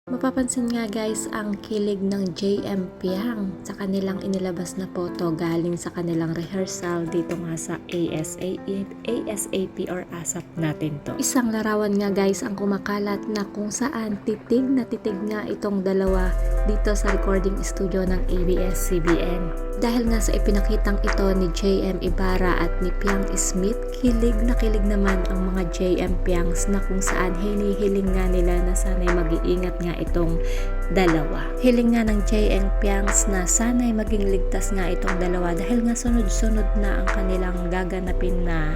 Mapapansin nga guys ang kilig ng JM Piang sa kanilang inilabas na photo galing sa kanilang rehearsal dito nga sa ASAP or ASAP natin to. Isang larawan nga guys ang kumakalat na kung saan titig na titig nga itong dalawa dito sa recording studio ng ABS-CBN. Dahil nga sa ipinakitang ito ni JM Ibarra at ni Piang Smith, kilig na kilig naman ang mga JM Piangs na kung saan hinihiling nga nila na sana'y mag-iingat nga itong dalawa. Hiling nga ng JM Piangs na sana'y maging ligtas nga itong dalawa dahil nga sunod-sunod na ang kanilang gaganapin na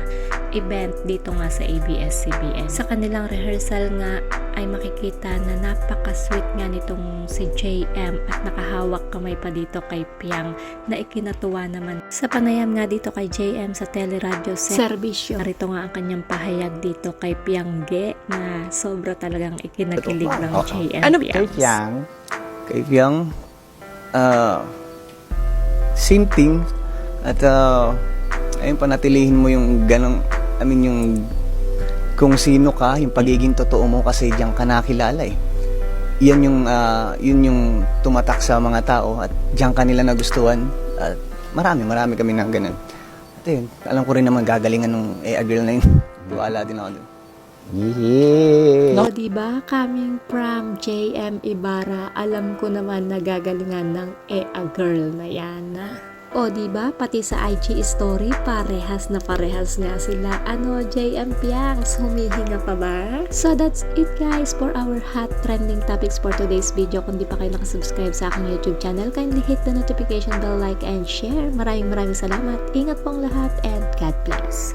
event dito nga sa ABS-CBN. Sa kanilang rehearsal nga ay makikita na napaka-sweet nga nitong si JM at nakahawak kamay pa dito kay Piang na ikinatuwa naman. Sa panayam nga dito kay JM sa teleradyo serbisyo, narito nga ang kanyang pahayag dito kay Piang Ge na sobra talagang ikinakilig ng JM Ano Piangs. Kay Piang, same thing. At ayun, panatilihin mo yung ganong, yung kung sino ka, yung pagiging totoo mo kasi diyan ka nakilala eh. Yun yung tumatak sa mga tao at diyan ka nila nagustuhan. At marami kami na ganun. At yun, alam ko rin naman gagalingan nung girl na yun. Tuwala din ako dun. No, diba? Coming from JM Ibarra, alam ko naman na gagalingan ng a girl na yan. O diba? Pati sa IG story, parehas nga sila. Ano, JM Piangs, humihinga pa ba? So that's it guys for our hot trending topics for today's video. Kung di pa kayo nakasubscribe sa aking YouTube channel, kindly hit the notification bell, like and share. Maraming salamat. Ingat pong lahat and God bless.